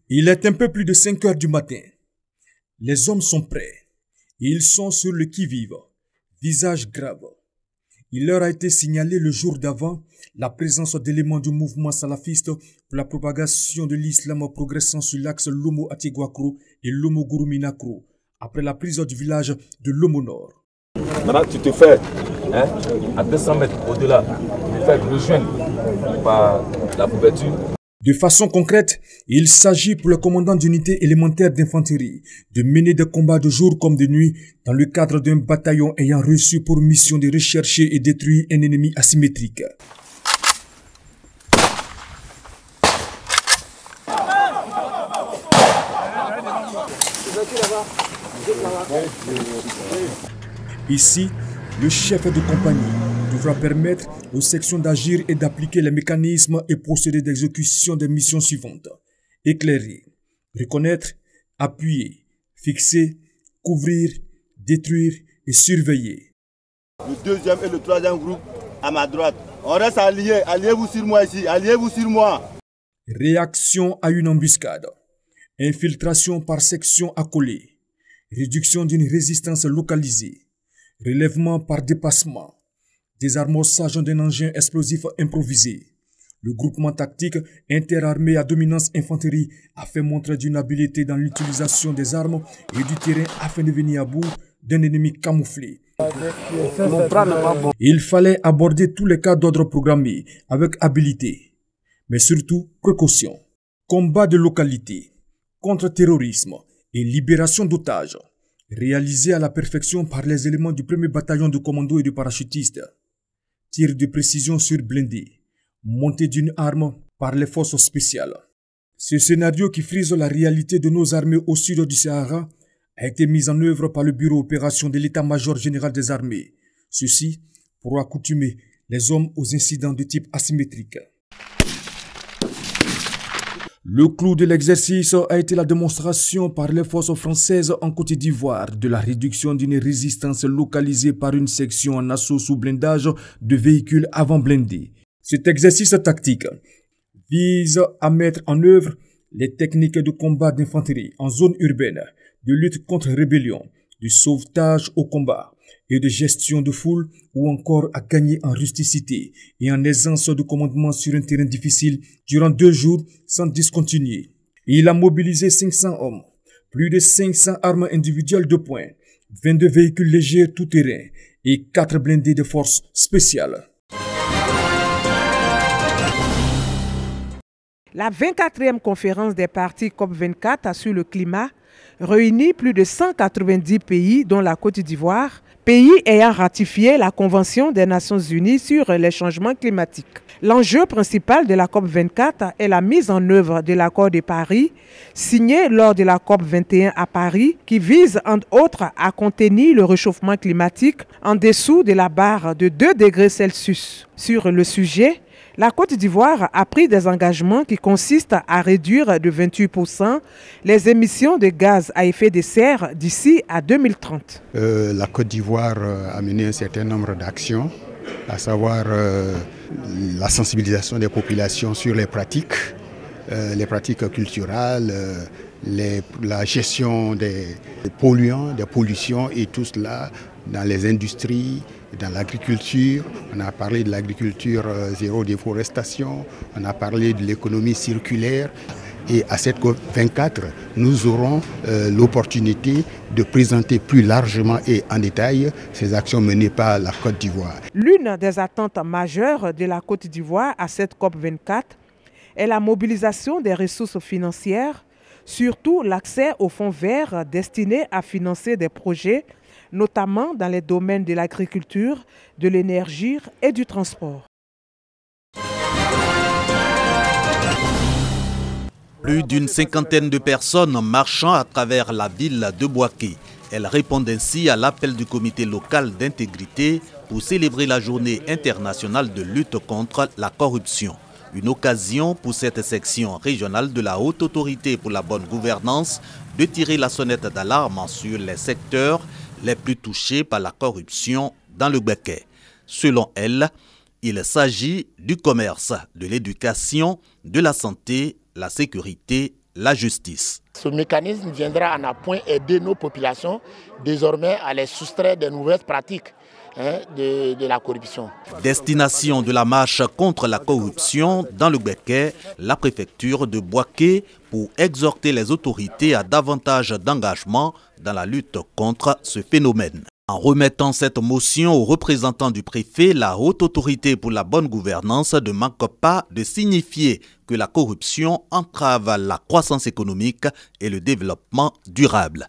Il est un peu plus de 5 heures du matin. Les hommes sont prêts. Ils sont sur le qui-vive, visage grave. Il leur a été signalé le jour d'avant la présence d'éléments du mouvement salafiste pour la propagation de l'islam progressant sur l'axe Lomo-Atieguakro et Lomo-Gourouminakro, après la prise du village de Lomo Nord. Maintenant, tu te fais à 200 mètres au-delà, tu te fais rejoindre par la couverture. De façon concrète, il s'agit pour le commandant d'unité élémentaire d'infanterie de mener des combats de jour comme de nuit dans le cadre d'un bataillon ayant reçu pour mission de rechercher et détruire un ennemi asymétrique. Ici, le chef de compagnie devra permettre aux sections d'agir et d'appliquer les mécanismes et procédés d'exécution des missions suivantes. Éclairer, reconnaître, appuyer, fixer, couvrir, détruire et surveiller. Le deuxième et le troisième groupe à ma droite. On reste alliés. Alliez-vous sur moi ici. Alliez-vous sur moi. Réaction à une embuscade. Infiltration par section accolée. Réduction d'une résistance localisée. Relèvement par dépassement. Désarmorçage d'un engin explosif improvisé. Le groupement tactique interarmé à dominance infanterie a fait montre d'une habileté dans l'utilisation des armes et du terrain afin de venir à bout d'un ennemi camouflé. Il fallait aborder tous les cas d'ordre programmés avec habileté, mais surtout précaution. Combat de localité, contre-terrorisme et libération d'otages, réalisé à la perfection par les éléments du 1er bataillon de commando et de parachutistes. Tir de précision sur blindé, montée d'une arme par les forces spéciales. Ce scénario qui frise la réalité de nos armées au sud du Sahara a été mis en œuvre par le Bureau Opération de l'État-major général des armées. Ceci pour accoutumer les hommes aux incidents de type asymétrique. Le clou de l'exercice a été la démonstration par les forces françaises en Côte d'Ivoire de la réduction d'une résistance localisée par une section en assaut sous blindage de véhicules avant blindés. Cet exercice tactique vise à mettre en œuvre les techniques de combat d'infanterie en zone urbaine, de lutte contre rébellion, de sauvetage au combat et de gestion de foule ou encore à gagner en rusticité et en aisance de commandement sur un terrain difficile durant 2 jours sans discontinuer. Il a mobilisé 500 hommes, plus de 500 armes individuelles de poing, 22 véhicules légers tout-terrain et 4 blindés de forces spéciales. La 24e conférence des parties COP24 sur le climat réunit plus de 190 pays dont la Côte d'Ivoire, pays ayant ratifié la Convention des Nations Unies sur les changements climatiques. L'enjeu principal de la COP24 est la mise en œuvre de l'accord de Paris, signé lors de la COP21 à Paris, qui vise entre autres à contenir le réchauffement climatique en dessous de la barre de 2 degrés Celsius. Sur le sujet, la Côte d'Ivoire a pris des engagements qui consistent à réduire de 28% les émissions de gaz à effet de serre d'ici à 2030. La Côte d'Ivoire a mené un certain nombre d'actions, à savoir la sensibilisation des populations sur les pratiques culturelles, la gestion des polluants, des pollutions et tout cela dans les industries, dans l'agriculture. On a parlé de l'agriculture zéro déforestation, on a parlé de l'économie circulaire. Et à cette COP24, nous aurons l'opportunité de présenter plus largement et en détail ces actions menées par la Côte d'Ivoire. L'une des attentes majeures de la Côte d'Ivoire à cette COP24 est la mobilisation des ressources financières, surtout l'accès aux fonds verts destinés à financer des projets, notamment dans les domaines de l'agriculture, de l'énergie et du transport. Plus d'une 50aine de personnes marchant à travers la ville de Bouaké. Elles répondent ainsi à l'appel du comité local d'intégrité pour célébrer la journée internationale de lutte contre la corruption. Une occasion pour cette section régionale de la Haute Autorité pour la bonne gouvernance de tirer la sonnette d'alarme sur les secteurs les plus touchés par la corruption dans le Béquet. Selon elle, il s'agit du commerce, de l'éducation, de la santé, la sécurité la justice. Ce mécanisme viendra en appoint aider nos populations désormais à les soustraire des nouvelles pratiques de la corruption. Destination de la marche contre la corruption dans le Béquet, la préfecture de Bouaké pour exhorter les autorités à davantage d'engagement dans la lutte contre ce phénomène. En remettant cette motion aux représentants du préfet, la haute autorité pour la bonne gouvernance ne manque pas de signifier que la corruption entrave la croissance économique et le développement durable.